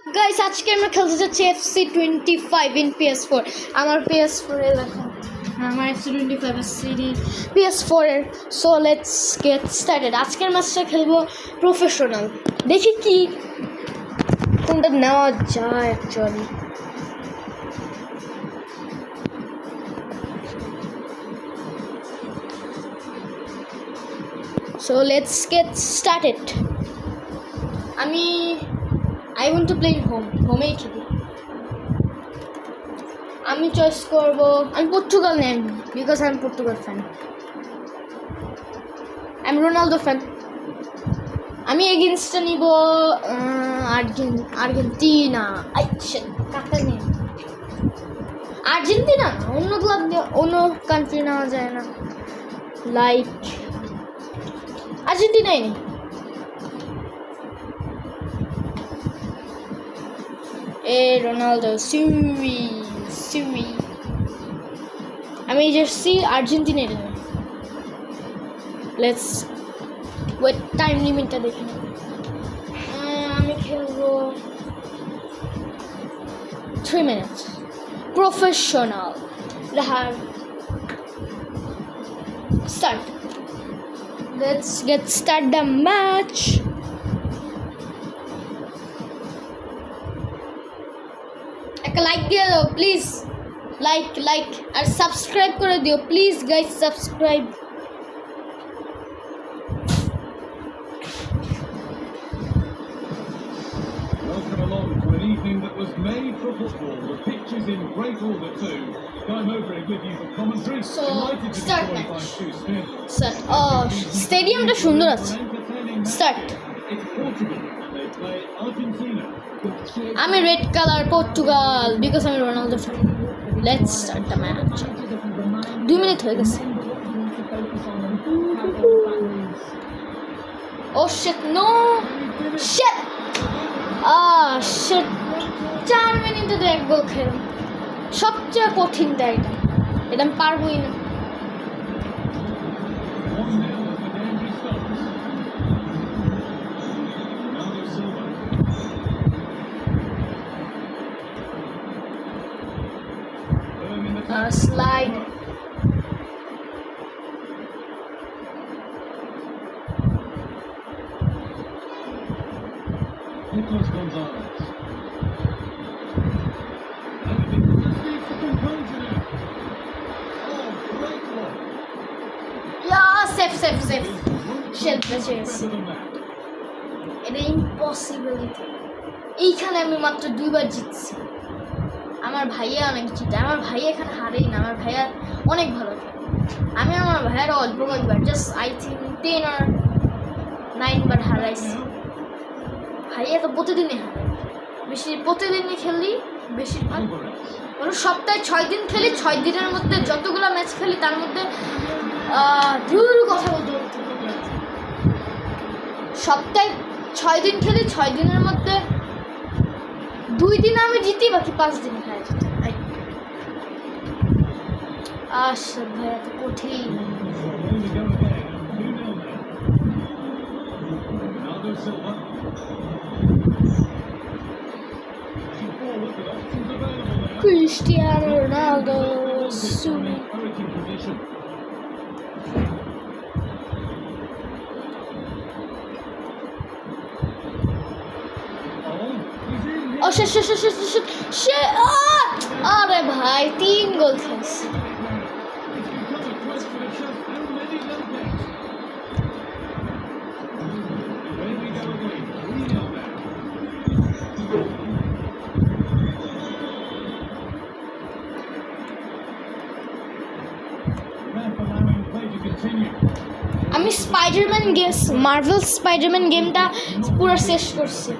Guys আজকে আমরা খেলতে যাচ্ছি FC25 ইন PS4 আমার PS4 এ লেখা আমার FC25 সিরিজ PS4 এর সো লেটস গেট স্টার্টেড আজকের ম্যাচটা খেলবো প্রফেশনাল দেখি কি কোনটা নেওয়া যায় actually so let's get started I want to play home এই খেলি আমি চয়েস করব আমি পর্তুগাল নেব because I am Portugal fan I am Ronaldo fan আমি এগেইনস্টে নিব আর্জেন্টিনা আচ্ছা কাকে নেব আর্জেন্টিনা অন্য ক্লাব অন্য কান্ট্রি নেওয়া যায় না লাইক আর্জেন্টিনাই নেই Ronaldo, Sui. I mean, just see Argentina. Let's wait. Time limit. I'm খেলবো 3 minutes. Professional. Start. Let's get start the match. Like দিয়ে দাও প্লিজ লাইক আর সাবস্ক্রাইব করে দিও please guys subscribe Welcome along to an evening that was made for football. The pitch is in great order too. Going over it with you for commentary. So start match. Start. Oh, stadiumটা সুন্দর আছে. Start. It's Portugal. They play Argentina. আমি red colour Portugal because আমি Ronaldo fan let's start the match 2 minute হয়ে গেছে ও shit no shit shit 4 মিনিটে তো এক গোল খেলাম সবচেয়ে কঠিন এটা আমি পারবোই না Slide. Nicolas Gonzalez. Yeah, safe. Shit, that's it. এটা ইম্পসিবল এইখানে আমি মাত্র 2 বার জিতছি আমার ভাইয়া অনেক জিতে আমার ভাইয়া এখানে হারেই না আমার ভাইয়া অনেক ভালো আমি আমার ভাইয়ার অল্প কয়েকবার জাস্ট আই থিঙ্ক 10 or 9 বার হারাইছি ভাইয়া তো প্রতিদিনই হারাই প্রতিদিনই খেলি বেশিরভাগ সপ্তাহে 6 দিন খেলি 6 দিনের মধ্যে যতগুলো ম্যাচ খেলি তার মধ্যে কথা বলতে সপ্তাহে 6 দিন খেলি 6 দিনের মধ্যে 2 দিন আমি জিতি বাকি 5 দিন খাই আচ্ছা ভাই এত কঠিন Cristiano Ronaldo Sui Oh shit আরে ভাই 3 গোল খেয়েছে আমি স্পাইডারম্যান মার্ভেল স্পাইডারম্যান গেমটা পুরো শেষ করছি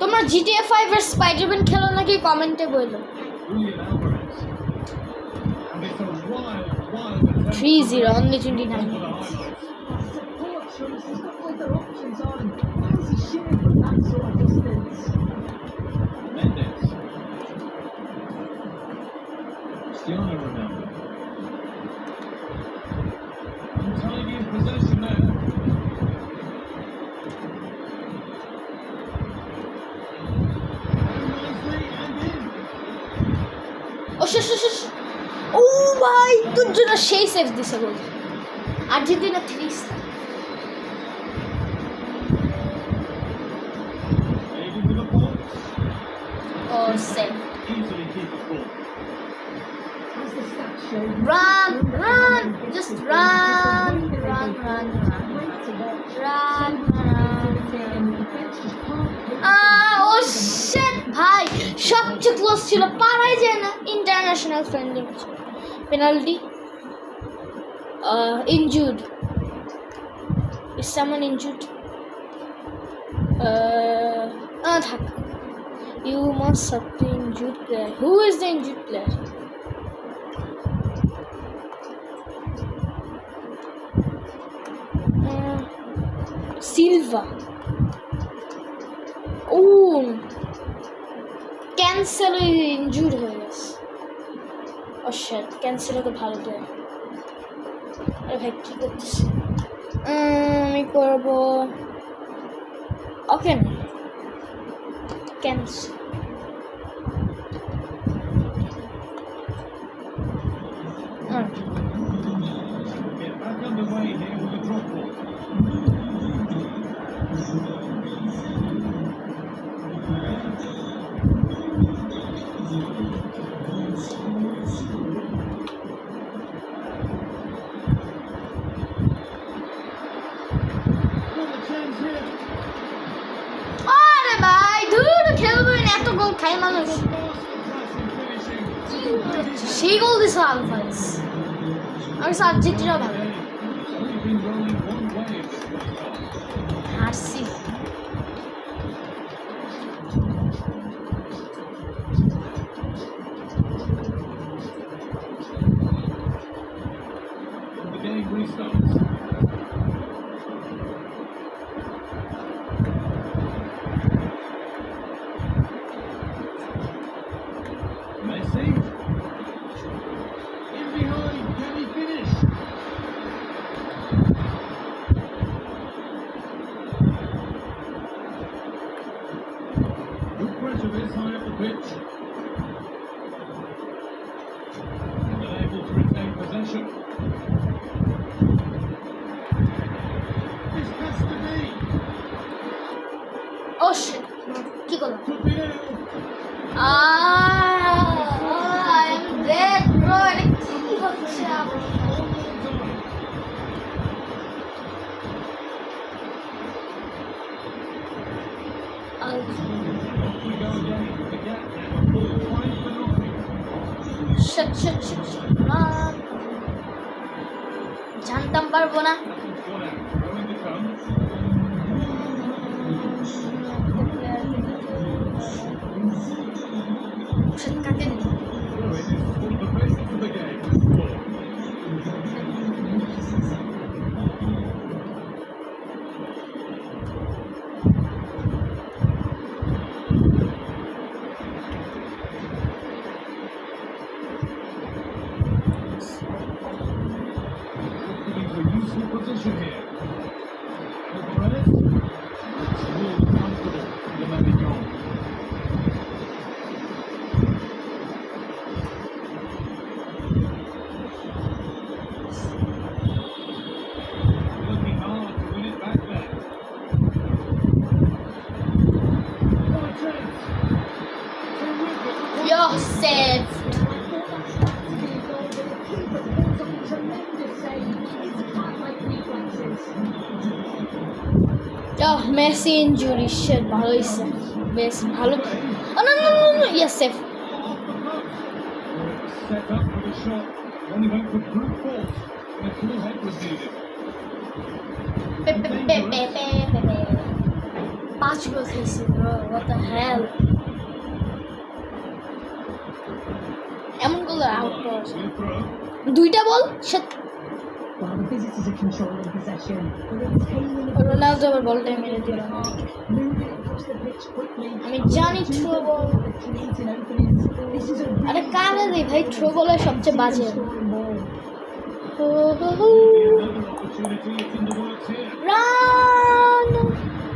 তোমরা GTA 5 এর স্পাইডারম্যান খেলো নাকি কমেন্টে বলো 3-0 only 29 minutes Cristiano Ronaldo. Untidy in possession there. ও ভাই তোর জন্য সেই সেভ দিছে goal Argentina 3 star Aided with a ball. ও save Easily keep the ball. As the stats show, Run, run, just run, run, run, great to watch. run, So run. activity and the defense just can't hit oh shit ভাই সবচেয়ে close ছিল পারাই যায় না international friendly penalty injured is someone injured থাক you must have the injured player who is the injured player Silva oh Cancelo injured হয়ে গেছে ও sheet Cancelo তো ভালো প্লেয়ার আরে ভাই কি করতেছি আমি করব ওকে না cancel Get back underway here with a drop ball. Well, the chance here. আরে ভাই দূর খেলবো না এত গোল খাই মানুষ Masterclass in finishing. সেই গোল দিছে আলভারেজ আমি সার্জেন্টিনা ভালো It's only been rolling one way in this first half. হারছি And the game restarts. Messi. In behind, can he finish? Good pressure this high up the pitch. Unable to retain possession. This has to be. Oh shit কি করলাম Could be now. I am dead bro এটা কি হচ্ছে আবার Off we go again. The gap now pulled twice for nothing. Shit shit shit জানতাম পারবো না Nothing's gone out. Going to come. Shit কাটে দিল Throw it. This is one of the basics of the game. Ball. Put into a useful position here. Alvarez. It's really comfortable. The let it go. Looking hard to win it back there. What a chance. Terrific. You're safe. Oh, Messi injury shit ভালো হইছে বেশ ভালো ও না না না yes safe Set up with a shot. Only went for brute force. And a full head was needed. Pay pay pay pay pay pay pay 5 গোল খাইছি bro what the hell এমন গোল out করা With throw. দুইটা বল shit While the visitors are controlling possession, they're retaining it. Ronaldo আবার বলটা মেরে দিল Moving across the pitch quickly. আমি জানি throw ball Creating openings. This is a আরে কানে দেই ভাই থ্রো বলে সবচেয়ে বাজে scoring ball. হো হো হো Another opportunity. It's in the works here. Run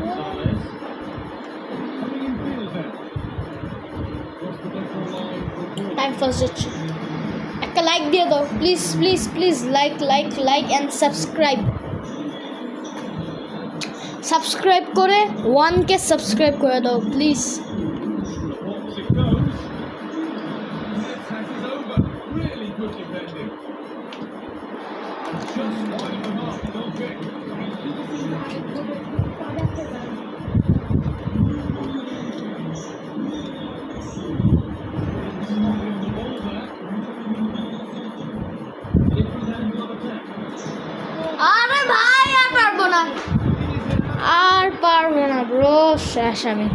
Gonzalez. Coming in field then. Cross the central line for a goal. Time pass হচ্ছে। একটা লাইক দিয়ে দাও please please please, like like like and subscribe করে 1K subscribe করে দাও please. Off it goes. The attack is over. Really good defending. Just wide of the mark, don't it? Stopping the ball there. Different angle of attack. আরে ভাই আর পারবো না, আর পারবো না bro, শেষ আমি।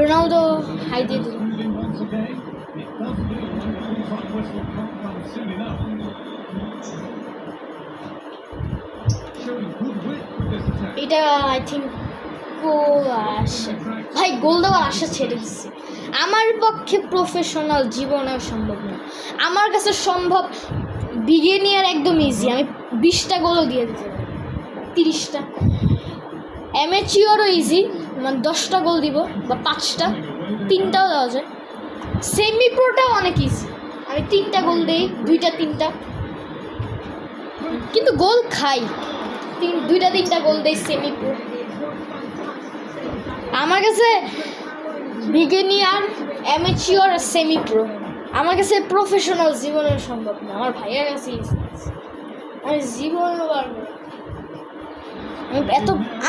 রোনালদো হাই দিয়ে দিল। Moving once again. It does feel like the full-time whistle can't come soon enough. Showing good width with this attack. এটা আই থিঙ্ক গোল আসে ভাই, গোল দেওয়ার আশা ছেড়ে দিচ্ছে। আমার পক্ষে প্রফেশনাল জীবনেও সম্ভব না, আমার কাছে সম্ভব বিগিনিয়ার একদম ইজি, আমি 20টা গোলও দিয়ে দিতে পারি, 30টা। অ্যামেচিওরও ইজি, মানে 10টা গোল দিব বা 5টা, 3টাও দেওয়া যায়। সেমি প্রোটাও অনেক ইজি, আমি 3টা গোল দিই, 2টা 3টা, কিন্তু গোল খাই, 2টা 3টা গোল দেই সেমি প্রো। আমার কাছে বিগিনিয়ার, অ্যামেচিওর আর সেমি প্রো, আমার কাছে প্রফেশনাল জীবনে সম্ভব না। আমার ভাইয়ের কাছে আমি জীবনেও পারবো না।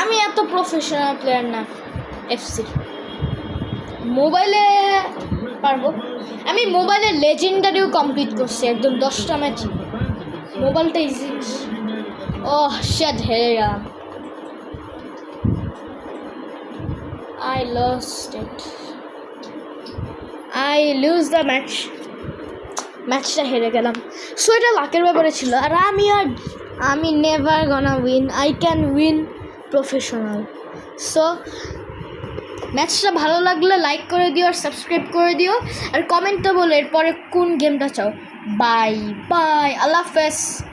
আমি এত প্রফেশনাল প্লেয়ার না এফসি। মোবাইলে পারবো, আমি মোবাইলে লেজেন্ডারিও কমপ্লিট করছি একদম 10টা ম্যাচ। মোবাইলটা ইজি। ওহ শিট, হেরে গেলাম। I lost it. I lose the match. ম্যাচটা হেরে গেলাম, সো এটা লাকের ব্যাপারে ছিল। আর আমি never gonna win, I can win professional. So ম্যাচটা ভালো লাগলে লাইক করে দিও আর সাবস্ক্রাইব করে দিও, আর কমেন্টে বলো এরপরে কোন গেমটা চাও। বাই বাই, আল্লাহ হাফেজ।